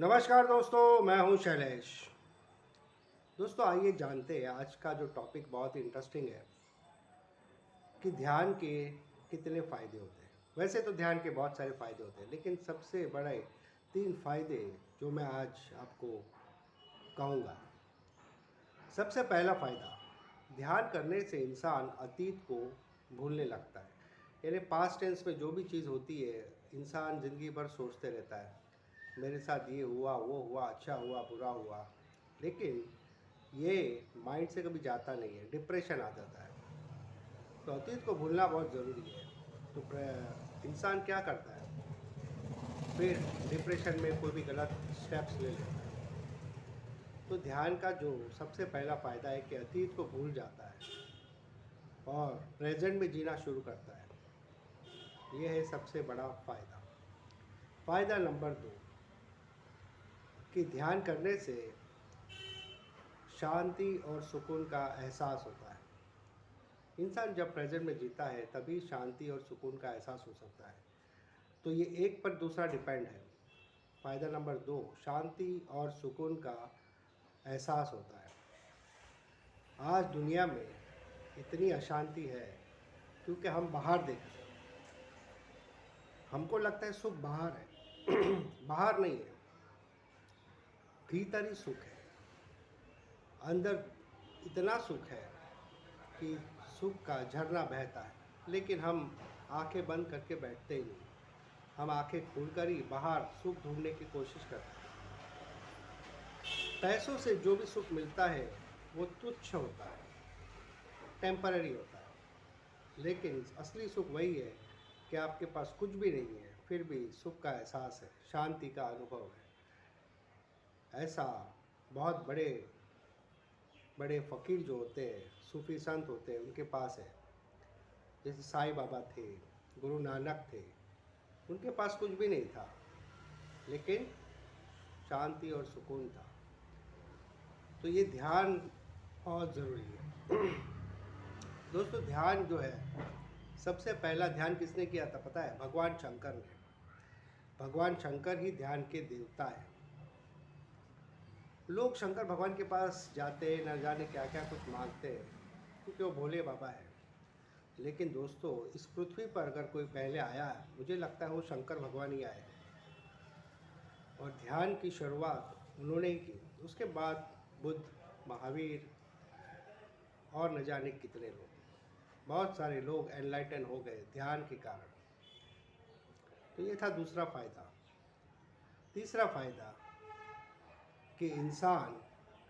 नमस्कार दोस्तों, मैं हूं शैलेश। दोस्तों आइए जानते हैं आज का जो टॉपिक बहुत ही इंटरेस्टिंग है कि ध्यान के कितने फ़ायदे होते हैं। वैसे तो ध्यान के बहुत सारे फ़ायदे होते हैं, लेकिन सबसे बड़े 3 फ़ायदे जो मैं आज आपको कहूँगा। सबसे पहला फ़ायदा, ध्यान करने से इंसान अतीत को भूलने लगता है। यानी पास्ट टेंस में जो भी चीज़ होती है, इंसान ज़िंदगी भर सोचते रहता है, मेरे साथ ये हुआ, वो हुआ, अच्छा हुआ, बुरा हुआ। लेकिन ये माइंड से कभी जाता नहीं है, डिप्रेशन आ जाता है। तो अतीत को भूलना बहुत ज़रूरी है। तो इंसान क्या करता है, फिर डिप्रेशन में कोई भी गलत स्टेप्स ले लेता है। तो ध्यान का जो सबसे पहला फ़ायदा है कि अतीत को भूल जाता है और प्रेजेंट में जीना शुरू करता है। ये है सबसे बड़ा फ़ायदा। फ़ायदा नंबर 2 कि ध्यान करने से शांति और सुकून का एहसास होता है। इंसान जब प्रेजेंट में जीता है तभी शांति और सुकून का एहसास हो सकता है। तो ये एक पर दूसरा डिपेंड है। फ़ायदा नंबर 2, शांति और सुकून का एहसास होता है। आज दुनिया में इतनी अशांति है क्योंकि हम बाहर देखते हैं, हमको लगता है सुख बाहर है बाहर नहीं है, भीतर ही सुख है। अंदर इतना सुख है कि सुख का झरना बहता है, लेकिन हम आंखें बंद करके बैठते ही नहीं। हम आंखें खोलकर ही बाहर सुख ढूंढने की कोशिश करते हैं। पैसों से जो भी सुख मिलता है वो तुच्छ होता है, टेम्पररी होता है। लेकिन असली सुख वही है कि आपके पास कुछ भी नहीं है, फिर भी सुख का एहसास है, शांति का अनुभव है। ऐसा बहुत बड़े बड़े फ़कीर जो होते हैं, सूफी संत होते हैं, उनके पास है। जैसे साईं बाबा थे, गुरु नानक थे, उनके पास कुछ भी नहीं था, लेकिन शांति और सुकून था। तो ये ध्यान बहुत ज़रूरी है दोस्तों। ध्यान जो है, सबसे पहला ध्यान किसने किया था पता है? भगवान शंकर ने। भगवान शंकर ही ध्यान के देवता है। लोग शंकर भगवान के पास जाते हैं, न जाने क्या क्या कुछ मांगते हैं, क्योंकि वो भोले बाबा है। लेकिन दोस्तों, इस पृथ्वी पर अगर कोई पहले आया है, मुझे लगता है वो शंकर भगवान ही आए हैं। और ध्यान की शुरुआत उन्होंने ही की। उसके बाद बुद्ध, महावीर और न जाने कितने लोग, बहुत सारे लोग एनलाइटन हो गए ध्यान के कारण। तो ये था दूसरा फ़ायदा। तीसरा फ़ायदा कि इंसान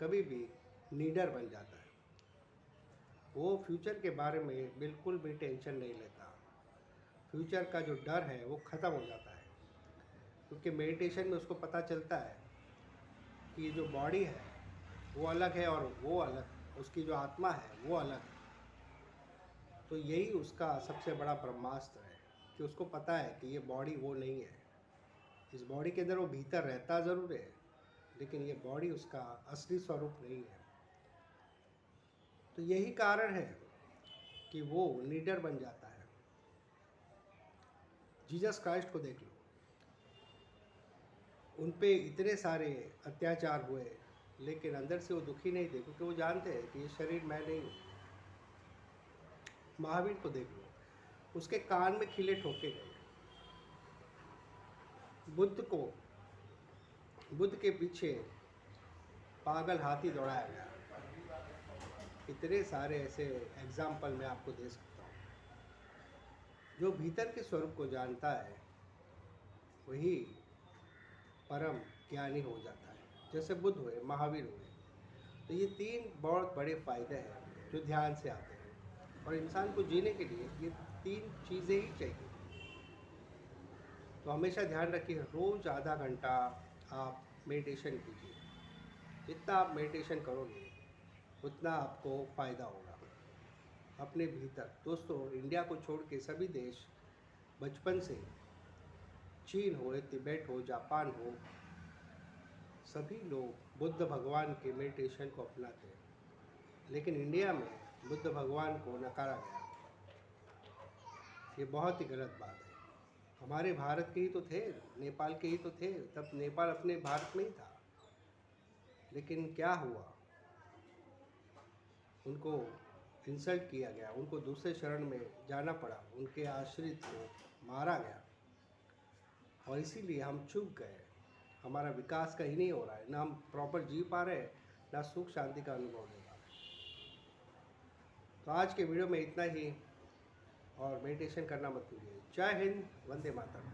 कभी भी नीडर बन जाता है। वो फ्यूचर के बारे में बिल्कुल भी टेंशन नहीं लेता। फ्यूचर का जो डर है वो ख़त्म हो जाता है, क्योंकि मेडिटेशन में उसको पता चलता है कि ये जो बॉडी है वो अलग है और वो अलग, उसकी जो आत्मा है वो अलग है। तो यही उसका सबसे बड़ा ब्रह्मास्त्र है कि उसको पता है कि ये बॉडी वो नहीं है। इस बॉडी के अंदर वो भीतर रहता ज़रूर है, लेकिन ये बॉडी उसका असली स्वरूप नहीं है। तो यही कारण है कि वो लीडर बन जाता है। जीसस क्राइस्ट को देख लो, उन पे इतने सारे अत्याचार हुए, लेकिन अंदर से वो दुखी नहीं थे, क्योंकि वो जानते हैं कि ये शरीर मैं नहीं हूँ। महावीर को देख लो, उसके कान में खिले ठोके गए। बुद्ध के पीछे पागल हाथी दौड़ाया गया। इतने सारे ऐसे एग्जाम्पल मैं आपको दे सकता हूँ। जो भीतर के स्वरूप को जानता है वही परम ज्ञानी हो जाता है। जैसे बुद्ध हुए, महावीर हुए। तो ये 3 बहुत बड़े फायदे हैं जो ध्यान से आते हैं, और इंसान को जीने के लिए ये 3 चीज़ें ही चाहिए। तो हमेशा ध्यान रखिए, रोज़ आधा घंटा आप मेडिटेशन कीजिए। जितना आप मेडिटेशन करोगे उतना आपको फ़ायदा होगा अपने भीतर। दोस्तों, इंडिया को छोड़ के सभी देश बचपन से, चीन हो, तिब्बत हो, जापान हो, सभी लोग बुद्ध भगवान के मेडिटेशन को अपनाते हैं। लेकिन इंडिया में बुद्ध भगवान को नकारा गया। ये बहुत ही गलत बात है। हमारे भारत के ही तो थे, नेपाल के ही तो थे, तब नेपाल अपने भारत में ही था। लेकिन क्या हुआ, उनको इंसल्ट किया गया, उनको दूसरे शरण में जाना पड़ा, उनके आश्रित को मारा गया और इसीलिए हम चूक गए। हमारा विकास कहीं नहीं हो रहा है, ना हम प्रॉपर जी पा रहे हैं, ना सुख शांति का अनुभव ले पा रहे हैं। तो आज के वीडियो में इतना ही और मेडिटेशन करना मत भूलिए। जय हिंद, वंदे मातरम।